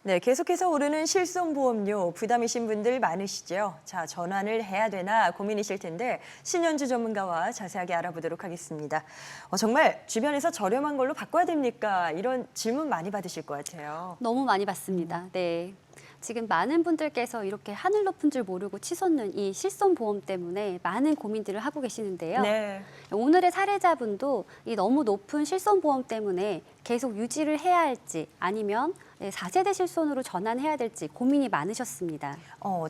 네, 계속해서 오르는 실손보험료 부담이신 분들 많으시죠? 자, 전환을 해야 되나 고민이실 텐데 신현주 전문가와 자세하게 알아보도록 하겠습니다. 정말 주변에서 저렴한 걸로 바꿔야 됩니까? 이런 질문 많이 받으실 것 같아요. 너무 많이 받습니다. 네. 지금 많은 분들께서 이렇게 하늘 높은 줄 모르고 치솟는 이 실손보험 때문에 많은 고민들을 하고 계시는데요. 네. 오늘의 사례자분도 이 너무 높은 실손보험 때문에 계속 유지를 해야 할지 아니면 4세대 실손으로 전환해야 될지 고민이 많으셨습니다.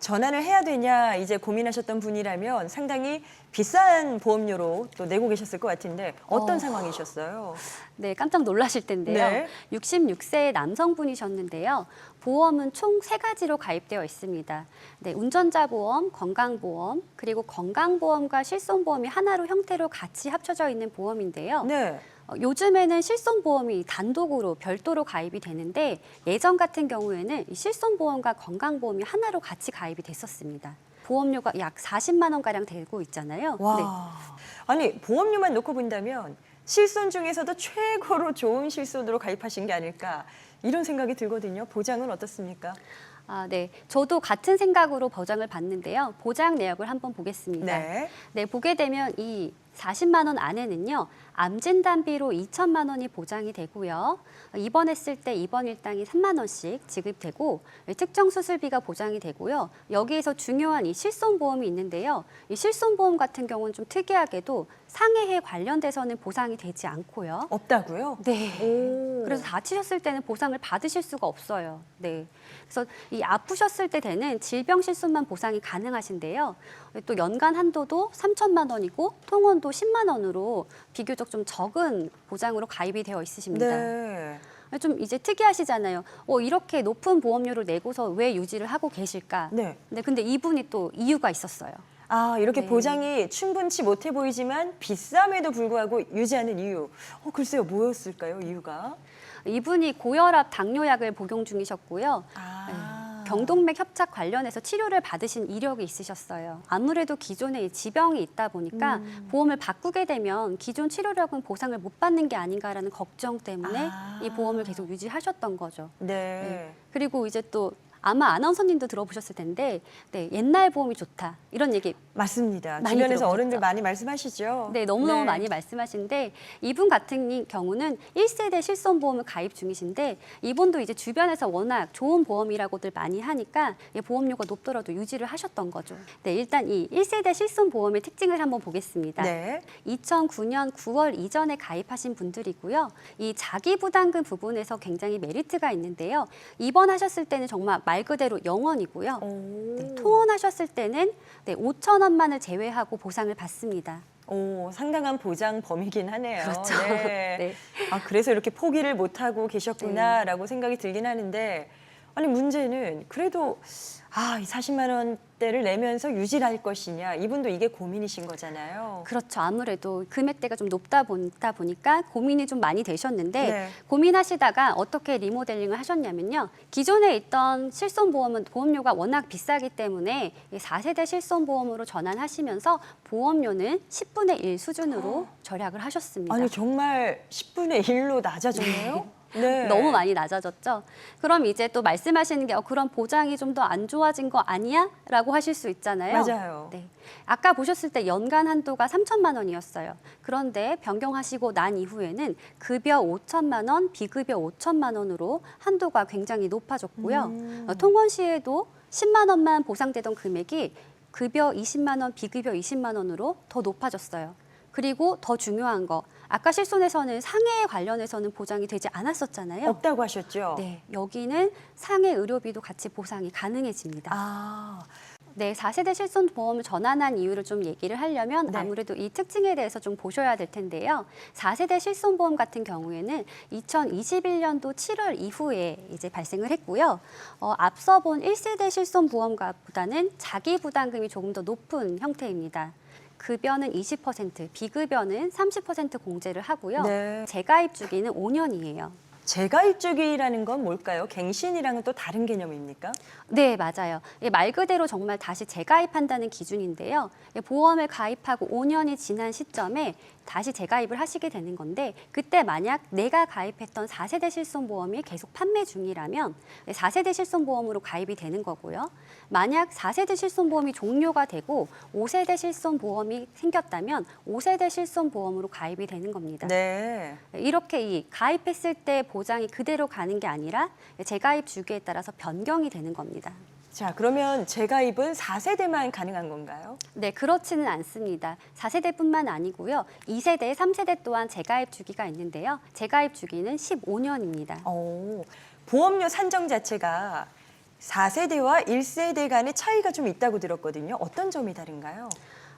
전환을 해야 되냐 이제 고민하셨던 분이라면 상당히 비싼 보험료로 또 내고 계셨을 것 같은데 어떤 상황이셨어요? 네, 깜짝 놀라실 텐데요. 네. 66세 남성분이셨는데요. 보험은 총 3가지로 가입되어 있습니다. 네, 운전자 보험, 건강보험, 그리고 건강보험과 실손보험이 하나로 형태로 같이 합쳐져 있는 보험인데요. 네. 요즘에는 실손보험이 단독으로 별도로 가입이 되는데 예전 같은 경우에는 이 실손보험과 건강보험이 하나로 같이 가입이 됐었습니다. 보험료가 약 40만 원가량 되고 있잖아요. 네. 와. 아니, 보험료만 놓고 본다면 실손 중에서도 최고로 좋은 실손으로 가입하신 게 아닐까 이런 생각이 들거든요. 보장은 어떻습니까? 네. 저도 같은 생각으로 보장을 받는데요. 보장 내역을 한번 보겠습니다. 네. 네, 보게 되면 이 40만 원 안에는요. 암 진단비로 2천만 원이 보장이 되고요. 입원했을 때 입원 일당이 3만 원씩 지급되고 특정 수술비가 보장이 되고요. 여기에서 중요한 이 실손보험이 있는데요. 이 실손보험 같은 경우는 좀 특이하게도 상해에 관련돼서는 보상이 되지 않고요. 없다고요? 네. 오. 그래서 다치셨을 때는 보상을 받으실 수가 없어요. 네. 그래서 이 아프셨을 때 되는 질병 실손만 보상이 가능하신데요. 또 연간 한도도 3천만 원이고 통원도 10만 원으로 비교적 좀 적은 보장으로 가입이 되어 있으십니다. 네. 좀 이제 특이하시잖아요. 이렇게 높은 보험료를 내고서 왜 유지를 하고 계실까? 네. 네, 근데 이분이 또 이유가 있었어요. 아, 이렇게 네. 보장이 충분치 못해 보이지만 비쌈에도 불구하고 유지하는 이유. 글쎄요, 뭐였을까요, 이유가? 이분이 고혈압 당뇨약을 복용 중이셨고요. 아. 경동맥 협착 관련해서 치료를 받으신 이력이 있으셨어요. 아무래도 기존에 지병이 있다 보니까 보험을 바꾸게 되면 기존 치료력은 보상을 못 받는 게 아닌가라는 걱정 때문에 이 보험을 계속 유지하셨던 거죠. 네. 그리고 이제 또 아마 아나운서님도 들어보셨을 텐데 네, 옛날 보험이 좋다 이런 얘기 맞습니다. 많이 주변에서 들어보셨죠? 어른들 많이 말씀하시죠? 네, 너무너무 네. 많이 말씀하시는데 이분 같은 경우는 1세대 실손보험을 가입 중이신데 이분도 이제 주변에서 워낙 좋은 보험이라고들 많이 하니까 보험료가 높더라도 유지를 하셨던 거죠. 네, 일단 이 1세대 실손보험의 특징을 한번 보겠습니다. 네. 2009년 9월 이전에 가입하신 분들이고요. 이 자기부담금 부분에서 굉장히 메리트가 있는데요. 입원하셨을 때는 정말 말 그대로 영원이고요. 오. 네, 통원하셨을 때는 5천 원만을 제외하고 보상을 받습니다. 상당한 보장 범위긴 하네요. 그렇죠. 네. 네. 아, 그래서 이렇게 포기를 못하고 계셨구나라고 생각이 들긴 하는데, 아니, 문제는 그래도, 이 40만 원대를 내면서 유지를 할 것이냐. 이분도 이게 고민이신 거잖아요. 그렇죠. 아무래도 금액대가 좀 높다 보니까 고민이 좀 많이 되셨는데 네. 고민하시다가 어떻게 리모델링을 하셨냐면요. 기존에 있던 실손보험은 보험료가 워낙 비싸기 때문에 4세대 실손보험으로 전환하시면서 보험료는 10분의 1 수준으로 절약을 하셨습니다. 아니, 정말 10분의 1로 낮아졌네요? 네. 너무 많이 낮아졌죠. 그럼 이제 또 말씀하시는 게 그럼 보장이 좀 더 안 좋아진 거 아니야? 라고 하실 수 있잖아요. 맞아요. 네. 아까 보셨을 때 연간 한도가 3천만 원이었어요. 그런데 변경하시고 난 이후에는 급여 5천만 원, 비급여 5천만 원으로 한도가 굉장히 높아졌고요. 통원 시에도 10만 원만 보상되던 금액이 급여 20만 원, 비급여 20만 원으로 더 높아졌어요. 그리고 더 중요한 거, 아까 실손에서는 상해에 관련해서는 보장이 되지 않았었잖아요. 없다고 하셨죠? 네, 여기는 상해 의료비도 같이 보상이 가능해집니다. 아, 네, 4세대 실손보험을 전환한 이유를 좀 얘기를 하려면 네. 아무래도 이 특징에 대해서 좀 보셔야 될 텐데요. 4세대 실손보험 같은 경우에는 2021년도 7월 이후에 이제 발생을 했고요. 앞서 본 1세대 실손보험보다는 자기 부담금이 조금 더 높은 형태입니다. 급여는 20%, 비급여는 30% 공제를 하고요. 네. 재가입 주기는 5년이에요. 재가입 주기라는 건 뭘까요? 갱신이랑은 또 다른 개념입니까? 네, 맞아요. 말 그대로 정말 다시 재가입한다는 기준인데요. 보험을 가입하고 5년이 지난 시점에 다시 재가입을 하시게 되는 건데 그때 만약 내가 가입했던 4세대 실손보험이 계속 판매 중이라면 4세대 실손보험으로 가입이 되는 거고요. 만약 4세대 실손보험이 종료가 되고 5세대 실손보험이 생겼다면 5세대 실손보험으로 가입이 되는 겁니다. 네. 이렇게 이 가입했을 때 보장이 그대로 가는 게 아니라 재가입 주기에 따라서 변경이 되는 겁니다. 자, 그러면 재가입은 4세대만 가능한 건가요? 네, 그렇지는 않습니다. 4세대뿐만 아니고요. 2세대, 3세대 또한 재가입 주기가 있는데요. 재가입 주기는 15년입니다. 보험료 산정 자체가 4세대와 1세대 간의 차이가 좀 있다고 들었거든요. 어떤 점이 다른가요?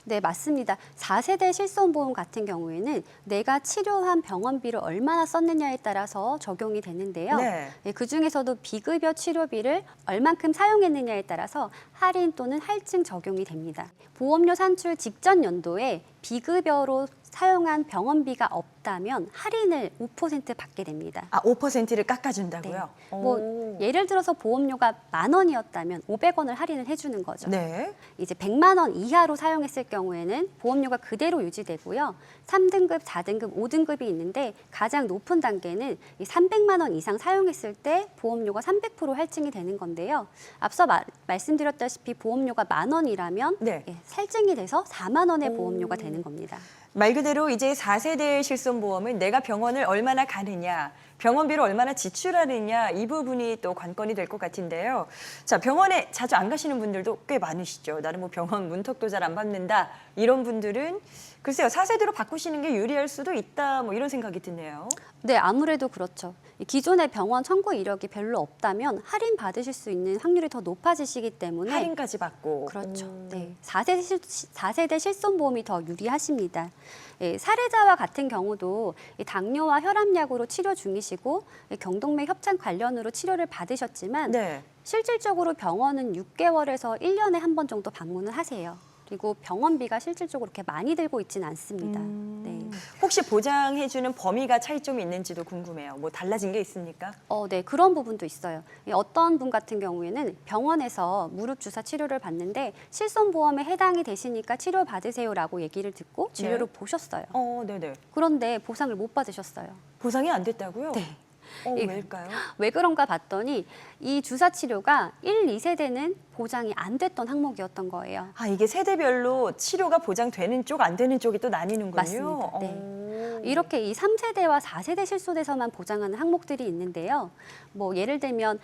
네, 맞습니다. 4세대 실손보험 같은 경우에는 내가 치료한 병원비를 얼마나 썼느냐에 따라서 적용이 되는데요. 네. 그중에서도 비급여 치료비를 얼만큼 사용했느냐에 따라서 할인 또는 할증 적용이 됩니다. 보험료 산출 직전 연도에 비급여로 사용한 병원비가 없다면 할인을 5% 받게 됩니다. 5%를 깎아준다고요? 뭐 예를 들어서 보험료가 10,000원이었다면 500원을 할인을 해주는 거죠. 네. 이제 100만 원 이하로 사용했을 경우에는 보험료가 그대로 유지되고요. 3등급, 4등급, 5등급이 있는데 가장 높은 단계는 이 300만 원 이상 사용했을 때 보험료가 300% 할증이 되는 건데요. 앞서 말씀드렸다시피 보험료가 10,000원이라면 네. 살증이 돼서 4만 원의 보험료가 되는 겁니다. 말 그대로 이제 4세대 실손보험은 내가 병원을 얼마나 가느냐, 병원비를 얼마나 지출하느냐 이 부분이 또 관건이 될 것 같은데요. 자, 병원에 자주 안 가시는 분들도 꽤 많으시죠. 나는 뭐 병원 문턱도 잘 안 밟는다. 이런 분들은 글쎄요, 4세대로 바꾸시는 게 유리할 수도 있다. 뭐 이런 생각이 드네요. 네, 아무래도 그렇죠. 기존의 병원 청구 이력이 별로 없다면 할인 받으실 수 있는 확률이 더 높아지시기 때문에 할인까지 받고. 그렇죠. 네, 4세대 실손보험이 더 유리하십니다. 사례자와 같은 경우도 당뇨와 혈압약으로 치료 중이시고 경동맥 협착 관련으로 치료를 받으셨지만 네. 실질적으로 병원은 6개월에서 1년에 한 번 정도 방문을 하세요. 그리고 병원비가 실질적으로 그렇게 많이 들고 있지는 않습니다. 네. 혹시 보장해주는 범위가 차이점이 있는지도 궁금해요. 뭐 달라진 게 있습니까? 네, 그런 부분도 있어요. 어떤 분 같은 경우에는 병원에서 무릎 주사 치료를 받는데 실손보험에 해당이 되시니까 치료 받으세요라고 얘기를 듣고 진료를 네. 보셨어요. 네네. 그런데 보상을 못 받으셨어요. 보상이 안 됐다고요? 네. 왜일까요? 왜 그런가 봤더니 이 주사 치료가 1, 2세대는 보장이 안 됐던 항목이었던 거예요. 이게 세대별로 치료가 보장되는 쪽, 안 되는 쪽이 또 나뉘는군요. 맞습니다. 네. 이렇게 이 3세대와 4세대 실손에서만 보장하는 항목들이 있는데요. 뭐 예를 들면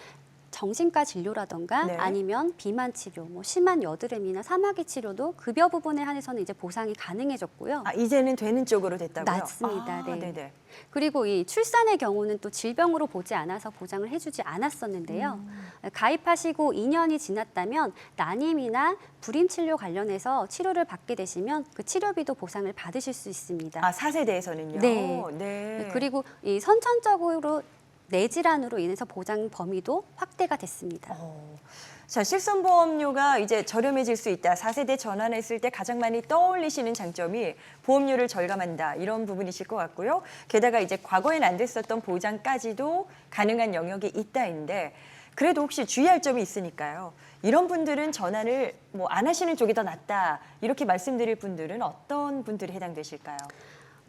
정신과 진료라던가 네. 아니면 비만 치료, 뭐 심한 여드름이나 사마귀 치료도 급여 부분에 한해서는 이제 보상이 가능해졌고요. 이제는 되는 쪽으로 됐다고요? 맞습니다. 네. 네네. 그리고 이 출산의 경우는 또 질병으로 보지 않아서 보장을 해주지 않았었는데요. 가입하시고 2년이 지났다면 난임이나 불임 치료 관련해서 치료를 받게 되시면 그 치료비도 보상을 받으실 수 있습니다. 4세대에서는요? 네. 네. 그리고 이 선천적으로 뇌질환으로 인해서 보장 범위도 확대가 됐습니다. 자, 실손보험료가 이제 저렴해질 수 있다. 4세대 전환했을 때 가장 많이 떠올리시는 장점이 보험료를 절감한다. 이런 부분이실 것 같고요. 게다가 이제 과거엔 안 됐었던 보장까지도 가능한 영역이 있다인데 그래도 혹시 주의할 점이 있으니까요. 이런 분들은 전환을 뭐 안 하시는 쪽이 더 낫다. 이렇게 말씀드릴 분들은 어떤 분들이 해당되실까요?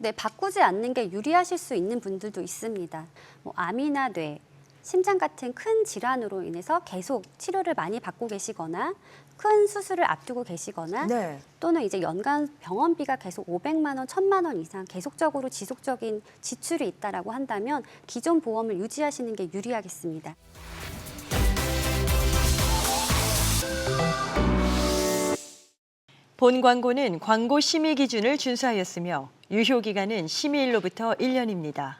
네, 바꾸지 않는 게 유리하실 수 있는 분들도 있습니다. 뭐 암이나 뇌, 심장 같은 큰 질환으로 인해서 계속 치료를 많이 받고 계시거나 큰 수술을 앞두고 계시거나 네. 또는 이제 연간 병원비가 계속 500만 원, 1,000만 원 이상 계속적으로 지속적인 지출이 있다라고 한다면 기존 보험을 유지하시는 게 유리하겠습니다. 본 광고는 광고 심의 기준을 준수하였으며 유효 기간은 심의일로부터 1년입니다.